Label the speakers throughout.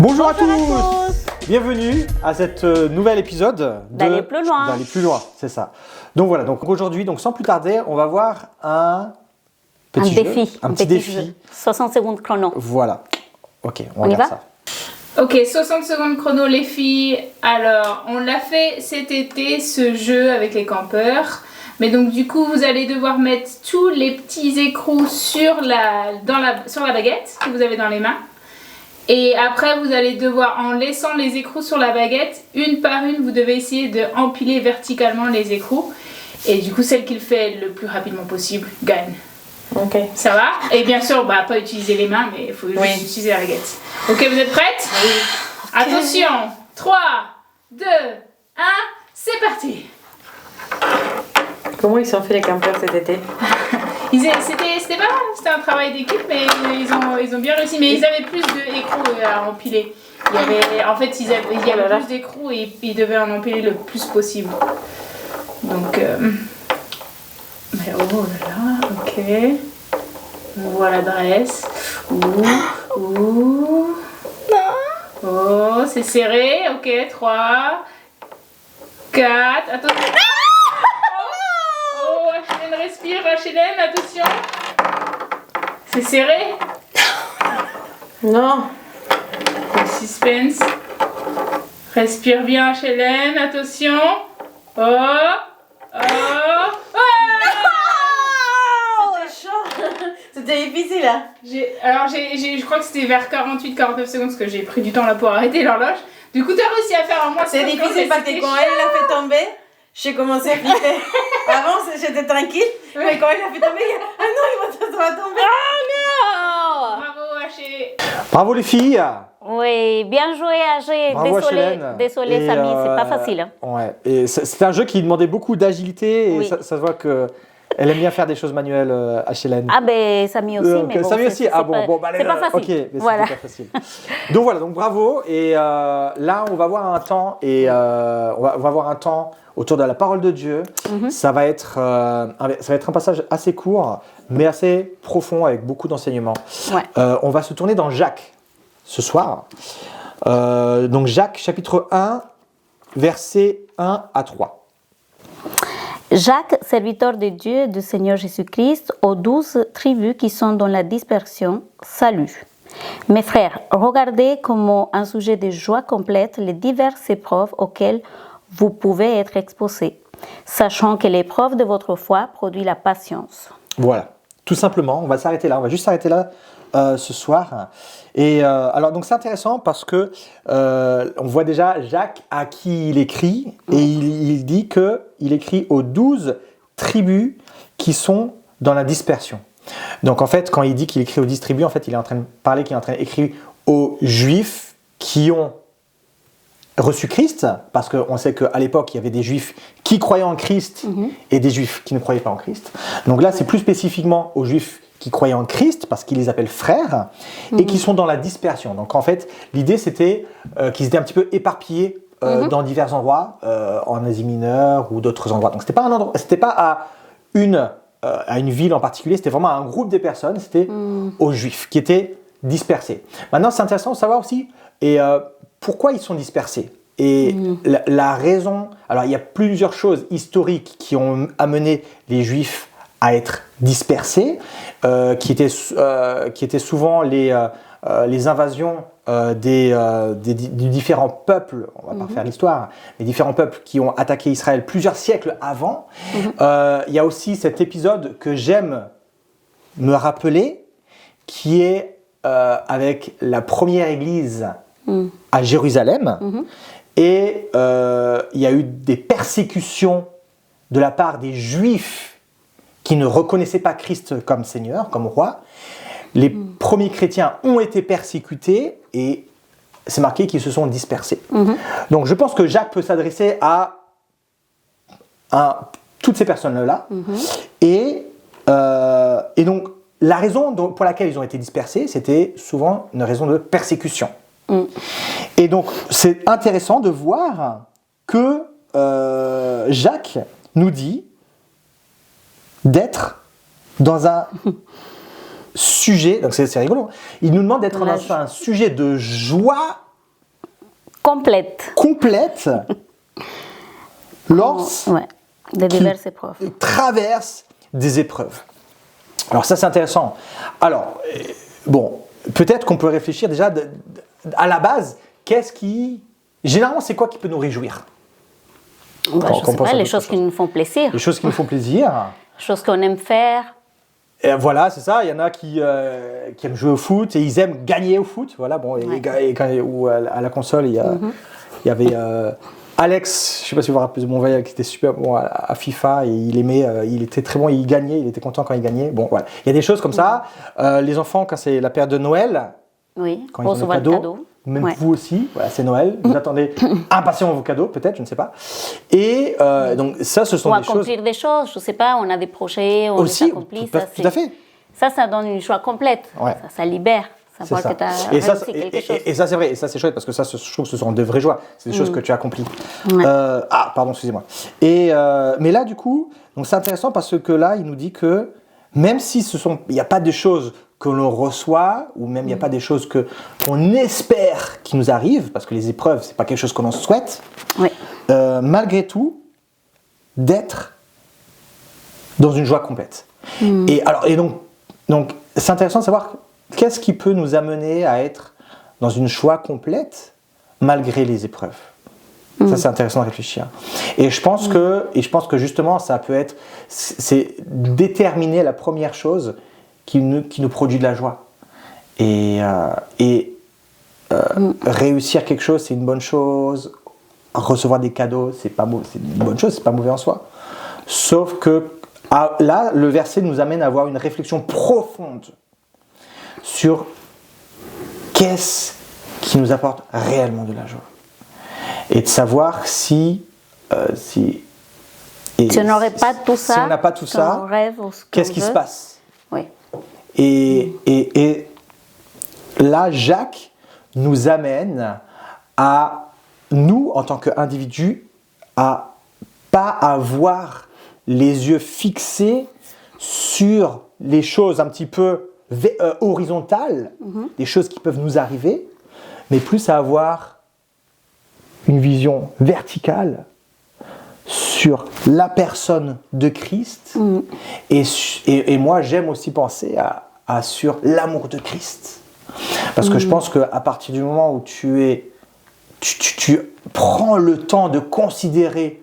Speaker 1: Bonjour à tous. Bienvenue à cet nouvel épisode
Speaker 2: d'aller plus loin.
Speaker 1: D'aller plus loin, c'est ça. Donc voilà, donc aujourd'hui, sans plus tarder, on va voir un petit
Speaker 2: défi.
Speaker 1: Un petit défi.
Speaker 2: 60 secondes chrono.
Speaker 1: Voilà. Ok, on
Speaker 2: y
Speaker 1: regarde
Speaker 2: va
Speaker 1: ça.
Speaker 3: Ok, 60 secondes chrono les filles. Alors, on l'a fait cet été, ce jeu avec les campeurs. Mais donc du coup, vous allez devoir mettre tous les petits écrous sur la baguette que vous avez dans les mains. Et après, vous allez devoir, en laissant les écrous sur la baguette, une par une, vous devez essayer de empiler verticalement les écrous. Et du coup, celle qui le fait le plus rapidement possible gagne.
Speaker 2: Ok.
Speaker 3: Ça va? Et bien sûr, pas utiliser les mains, mais il faut juste utiliser la baguette. Ok, vous êtes prêtes?
Speaker 2: Oui.
Speaker 3: Attention, 3, 2, 1, c'est parti!
Speaker 2: Comment ils sont fait les campeurs cet été?
Speaker 3: C'était pas mal, c'était un travail d'équipe, mais ils ont bien réussi. Mais ils avaient plus d'écrous à empiler. Il y avait plus d'écrous et ils devaient en empiler le plus possible. Donc, mais oh là là, ok. Voilà l'adresse. Ouh. Oh, c'est serré. Ok, 3, 4. Attention. Oh, Hélène respire. Hélène, attention. C'est serré.
Speaker 2: Non.
Speaker 3: Suspense. Respire bien, Hélène. Attention. Oh.
Speaker 2: C'était difficile, hein?
Speaker 3: Je crois que c'était vers 48-49 secondes parce que j'ai pris du temps là pour arrêter l'horloge. Du coup, tu as réussi à faire un moins.
Speaker 4: C'est difficile parce que quand elle l'a fait tomber, j'ai commencé à flipper. Avant, j'étais tranquille, mais quand elle l'a fait tomber, ah non, ça va tomber.
Speaker 2: Oh non!
Speaker 3: Bravo, Haché.
Speaker 1: Bravo les filles.
Speaker 2: Oui, bien joué, Haché.
Speaker 1: Bravo,
Speaker 2: Désolé, Samy, c'est pas facile. Hein.
Speaker 1: Ouais. Et c'est un jeu qui demandait beaucoup d'agilité et
Speaker 2: Oui.
Speaker 1: ça se voit que elle aime bien faire des choses manuelles, Hélène.
Speaker 2: Ah ben, Samy aussi, mais bon,
Speaker 1: Samy aussi.
Speaker 2: c'est pas facile.
Speaker 1: Ok, mais
Speaker 2: voilà.
Speaker 1: c'est pas facile. donc bravo. Et là, on va voir un temps on va voir un temps autour de la parole de Dieu. Ça va être un passage assez court, mais assez profond avec beaucoup d'enseignements.
Speaker 2: Ouais.
Speaker 1: On va se tourner dans Jacques ce soir. Donc Jacques, chapitre 1, versets 1 à 3.
Speaker 2: Jacques, serviteur de Dieu et du Seigneur Jésus-Christ, aux 12 tribus qui sont dans la dispersion, salut. Mes frères, regardez comme un sujet de joie complète les diverses épreuves auxquelles vous pouvez être exposés, sachant que l'épreuve de votre foi produit la patience.
Speaker 1: Voilà, tout simplement, on va s'arrêter là, on va juste s'arrêter là ce soir. Et alors donc c'est intéressant parce que on voit déjà Jacques à qui il écrit et il dit qu'il écrit aux 12 tribus qui sont dans la dispersion. Donc en fait quand il dit qu'il écrit aux 10 tribus, en fait il est en train de parler, qu'il est en train d'écrire aux Juifs qui ont reçu Christ, parce qu'on sait qu'à l'époque il y avait des Juifs qui croyaient en Christ et des Juifs qui ne croyaient pas en Christ. Donc là c'est plus spécifiquement aux Juifs qui croyaient en Christ, parce qu'ils les appellent frères, et qui sont dans la dispersion. Donc en fait, l'idée c'était qu'ils étaient un petit peu éparpillés dans divers endroits, en Asie mineure ou d'autres endroits. Donc c'était pas à une ville en particulier, c'était vraiment à un groupe de personnes, c'était aux Juifs qui étaient dispersés. Maintenant, c'est intéressant de savoir aussi pourquoi ils sont dispersés. Et la raison, alors il y a plusieurs choses historiques qui ont amené les Juifs à être dispersés, qui étaient souvent les invasions des différents peuples, on va pas faire l'histoire, les différents peuples qui ont attaqué Israël plusieurs siècles avant. Il y a aussi cet épisode que j'aime me rappeler, qui est avec la première église à Jérusalem. Et il y a eu des persécutions de la part des Juifs qui ne reconnaissaient pas Christ comme Seigneur, comme roi. Les premiers chrétiens ont été persécutés et c'est marqué qu'ils se sont dispersés. Donc je pense que Jacques peut s'adresser à toutes ces personnes-là. Et donc la raison pour laquelle ils ont été dispersés, c'était souvent une raison de persécution. Et donc c'est intéressant de voir que Jacques nous dit d'être dans un sujet, donc c'est rigolo, il nous demande d'être dans un sujet de joie complète
Speaker 2: Ouais, de diverses épreuves.
Speaker 1: traverse des épreuves. Alors ça c'est intéressant. Alors, bon, peut-être qu'on peut réfléchir déjà à la base, généralement c'est quoi qui peut nous réjouir?
Speaker 2: Bah, je sais pas, les choses qui nous font plaisir.
Speaker 1: Les choses qui nous font plaisir.
Speaker 2: Les choses qu'on aime faire.
Speaker 1: Et voilà, c'est ça. Il y en a qui aiment jouer au foot et ils aiment gagner au foot. Voilà, bon, ou à la console, il y avait Alex, je ne sais pas si vous vous rappelez de mon voyage, qui était super bon à FIFA et il était très bon, il gagnait, il était content quand il gagnait. Bon, voilà. Il y a des choses comme ça. Les enfants, quand c'est la période de Noël, quand ils ont des cadeaux, même vous aussi, voilà, c'est Noël, vous attendez impatiemment vos cadeaux, peut-être, je ne sais pas. Et donc ça, ce sont des choses...
Speaker 2: Ou accomplir des choses, je ne sais pas, on a des projets, on
Speaker 1: aussi,
Speaker 2: les accomplit.
Speaker 1: tout à fait.
Speaker 2: Ça donne une joie complète,
Speaker 1: Ouais.
Speaker 2: ça libère. Savoir que tu as réussi quelque chose.
Speaker 1: Et ça, c'est vrai, et ça, c'est chouette, parce que ça, je trouve que ce sont de vraies joies. C'est des choses que tu accomplis.
Speaker 2: Ouais.
Speaker 1: Pardon, excusez-moi. Mais là, du coup, donc c'est intéressant parce que là, il nous dit que même si il n'y a pas de choses que l'on reçoit, ou même il n'y a pas des choses qu'on espère qui nous arrivent, parce que les épreuves, c'est pas quelque chose que l'on souhaite,
Speaker 2: Ouais.
Speaker 1: malgré tout, d'être dans une joie complète. Et donc, c'est intéressant de savoir qu'est-ce qui peut nous amener à être dans une joie complète malgré les épreuves. Ça, c'est intéressant de réfléchir. Et je pense que justement, ça peut être, c'est déterminer la première chose qui nous produit de la joie. Et réussir quelque chose, c'est une bonne chose. Recevoir des cadeaux, c'est une bonne chose, c'est pas mauvais en soi. Sauf que là, le verset nous amène à avoir une réflexion profonde sur qu'est-ce qui nous apporte réellement de la joie. Et de savoir si on
Speaker 2: n'aurait pas tout ça,
Speaker 1: si on n'a pas tout ça, qu'est-ce qui se passe?
Speaker 2: Oui.
Speaker 1: Et là, Jacques nous amène à nous, en tant qu'individus, à pas avoir les yeux fixés sur les choses un petit peu horizontales, des choses qui peuvent nous arriver, mais plus à avoir une vision verticale sur la personne de Christ. Et moi, j'aime aussi penser sur l'amour de Christ. Parce que je pense qu'à partir du moment où tu prends le temps de considérer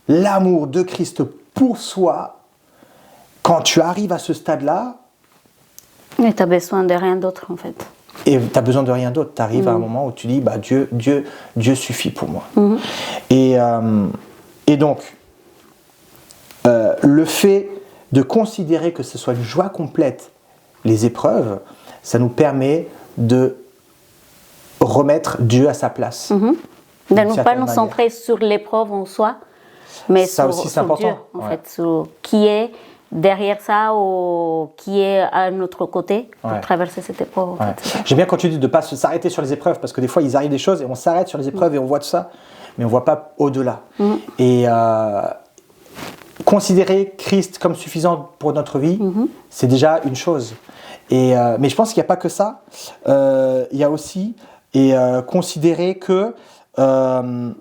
Speaker 1: l'amour de Christ pour soi, quand tu arrives à ce stade-là,
Speaker 2: Et tu as besoin de rien d'autre en fait.
Speaker 1: et tu n'as besoin de rien d'autre, tu arrives à un moment où tu dis bah, Dieu suffit pour moi. Et donc, le fait de considérer que ce soit une joie complète, les épreuves, ça nous permet de remettre Dieu à sa place.
Speaker 2: De ne pas nous centrer sur l'épreuve en soi, mais
Speaker 1: ça
Speaker 2: sur,
Speaker 1: aussi, c'est
Speaker 2: sur
Speaker 1: important.
Speaker 2: Dieu, en fait, sur qui est derrière ça ou qui est à notre côté pour traverser cette épreuve. En fait.
Speaker 1: J'aime bien quand tu dis de ne pas s'arrêter sur les épreuves, parce que des fois, il arrive des choses et on s'arrête sur les épreuves et on voit tout ça, mais on ne voit pas au-delà. Et considérer Christ comme suffisant pour notre vie, c'est déjà une chose. Mais je pense qu'il n'y a pas que ça. Il y a aussi considérer que... comment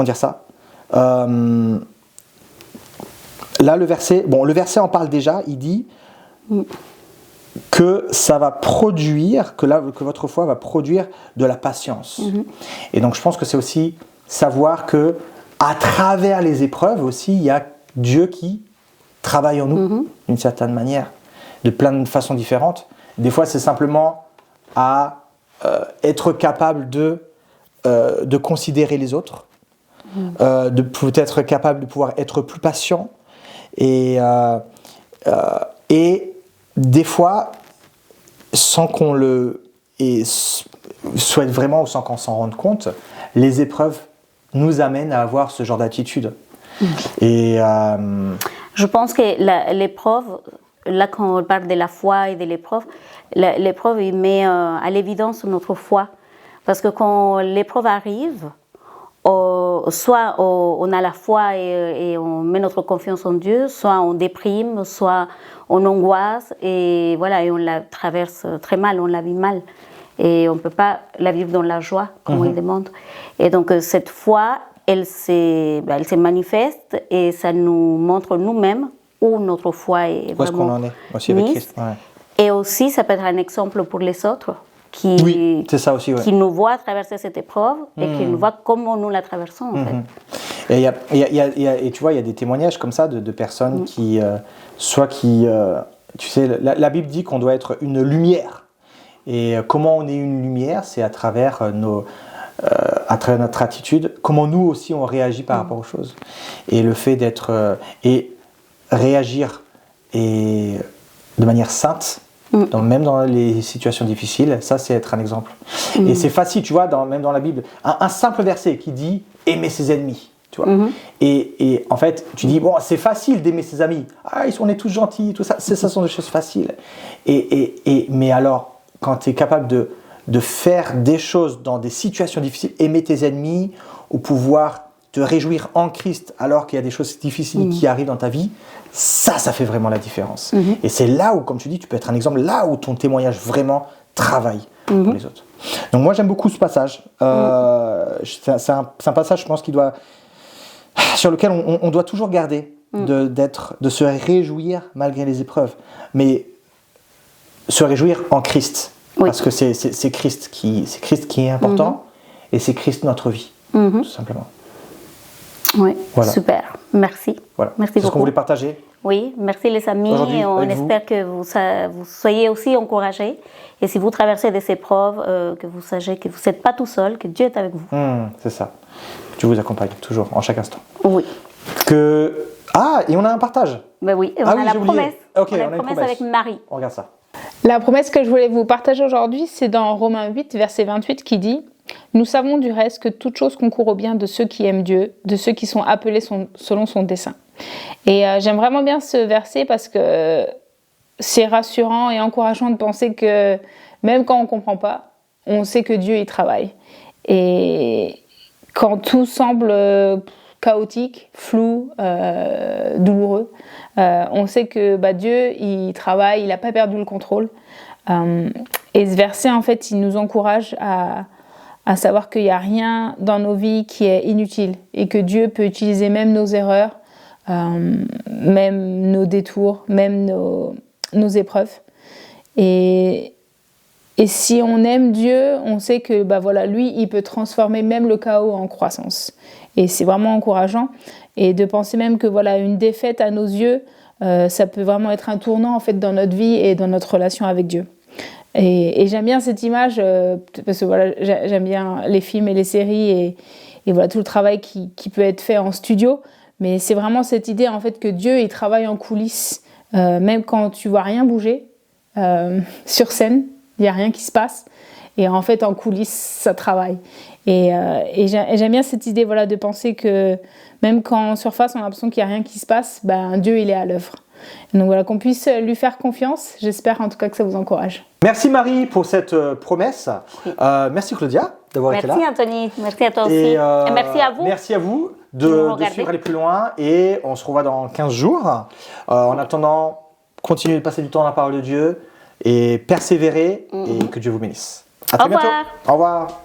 Speaker 1: dire ça Là, le verset en parle déjà. Il dit que ça va produire, que votre foi va produire de la patience. Et donc, je pense que c'est aussi savoir que à travers les épreuves aussi, il y a Dieu qui travaille en nous d'une certaine manière, de plein de façons différentes. Des fois, c'est simplement à être capable de considérer les autres, de peut-être capable de pouvoir être plus patient, et des fois, sans qu'on le souhaite vraiment ou sans qu'on s'en rende compte, les épreuves nous amènent à avoir ce genre d'attitude. Et
Speaker 2: je pense que l'épreuve, là quand on parle de la foi et de l'épreuve, l'épreuve il met à l'évidence notre foi. Parce que quand l'épreuve arrive, soit on a la foi et on met notre confiance en Dieu, soit on déprime, soit on angoisse et voilà, et on la traverse très mal, on la vit mal. Et on ne peut pas la vivre dans la joie, comme il demande. Et donc, cette foi, elle se manifeste et ça nous montre nous-mêmes où notre foi est
Speaker 1: Où est-ce qu'on
Speaker 2: vraiment
Speaker 1: en est aussi avec
Speaker 2: mise.
Speaker 1: Christ. Ouais.
Speaker 2: Et aussi, ça peut être un exemple pour les autres
Speaker 1: Oui, c'est ça aussi. Ouais.
Speaker 2: qui nous voient traverser cette épreuve et qui nous voient comment nous la traversons, en fait.
Speaker 1: Et tu vois, il y a des témoignages comme ça de personnes qui, tu sais, la Bible dit qu'on doit être une lumière. Et comment on est une lumière, c'est à travers notre attitude, comment nous aussi on réagit par rapport aux choses. Et le fait d'être et réagir et de manière sainte, même dans les situations difficiles, ça c'est être un exemple. Et c'est facile, tu vois, même dans la Bible, un simple verset qui dit « aimer ses ennemis ». Tu vois. Et en fait, tu dis, bon, c'est facile d'aimer ses amis. Ah, on est tous gentils, tout ça. Ça sont des choses faciles. Mais alors, quand tu es capable de faire des choses dans des situations difficiles, aimer tes ennemis, ou pouvoir te réjouir en Christ alors qu'il y a des choses difficiles qui arrivent dans ta vie, ça fait vraiment la différence. Et c'est là où, comme tu dis, tu peux être un exemple, là où ton témoignage vraiment travaille pour les autres. Donc moi, j'aime beaucoup ce passage. C'est un passage, je pense, sur lequel on doit toujours garder, de se réjouir malgré les épreuves. Mais se réjouir en Christ.
Speaker 2: Oui.
Speaker 1: Parce que c'est Christ qui est important et c'est Christ notre vie, tout simplement.
Speaker 2: Oui,
Speaker 1: Voilà.
Speaker 2: super. Merci.
Speaker 1: Voilà.
Speaker 2: Merci
Speaker 1: C'est ce
Speaker 2: beaucoup.
Speaker 1: qu'on voulait partager.
Speaker 2: Oui, merci les amis.
Speaker 1: Aujourd'hui,
Speaker 2: On
Speaker 1: avec vous.
Speaker 2: espère que vous soyez aussi encouragés. Et si vous traversez des épreuves, que vous sachiez que vous n'êtes pas tout seul, que Dieu est avec vous.
Speaker 1: C'est ça. Dieu vous accompagne toujours, en chaque instant.
Speaker 2: Oui.
Speaker 1: Et on a un partage.
Speaker 2: Ben oui, et on a la
Speaker 1: j'ai oublié.
Speaker 2: promesse.
Speaker 1: Ok,
Speaker 2: on a
Speaker 1: on a
Speaker 2: une
Speaker 1: une
Speaker 2: promesse
Speaker 1: promesse.
Speaker 2: avec Marie.
Speaker 1: On regarde ça.
Speaker 3: La promesse que je voulais vous partager aujourd'hui, c'est dans Romains 8, verset 28, qui dit « Nous savons du reste que toute chose concourt au bien de ceux qui aiment Dieu, de ceux qui sont appelés selon son dessein. » Et j'aime vraiment bien ce verset parce que c'est rassurant et encourageant de penser que même quand on ne comprend pas, on sait que Dieu y travaille. Et quand tout semble chaotique, flou, douloureux, on sait que Dieu, il travaille, il n'a pas perdu le contrôle. Et ce verset, en fait, il nous encourage à savoir qu'il n'y a rien dans nos vies qui est inutile et que Dieu peut utiliser même nos erreurs, même nos détours, même nos épreuves. Et si on aime Dieu, on sait que lui, il peut transformer même le chaos en croissance. Et c'est vraiment encourageant. Et de penser même que une défaite à nos yeux, ça peut vraiment être un tournant en fait dans notre vie et dans notre relation avec Dieu. Et j'aime bien cette image parce que j'aime bien les films et les séries et tout le travail qui peut être fait en studio. Mais c'est vraiment cette idée en fait que Dieu il travaille en coulisses, même quand tu vois rien bouger sur scène, il y a rien qui se passe. Et en fait en coulisses ça travaille. Et j'aime bien cette idée de penser que même quand en surface on a l'impression qu'il n'y a rien qui se passe, Dieu il est à l'œuvre. Donc qu'on puisse lui faire confiance. J'espère en tout cas que ça vous encourage.
Speaker 1: Merci Marie pour cette promesse. Merci Claudia d'avoir été là.
Speaker 2: Merci Anthony, merci à toi aussi.
Speaker 1: Et
Speaker 2: merci à vous.
Speaker 1: Merci à vous de suivre, aller plus loin. Et on se revoit dans 15 jours. En attendant, continuez de passer du temps dans la parole de Dieu et persévérer et que Dieu vous bénisse. À très bientôt.
Speaker 2: Revoir.
Speaker 1: Au revoir.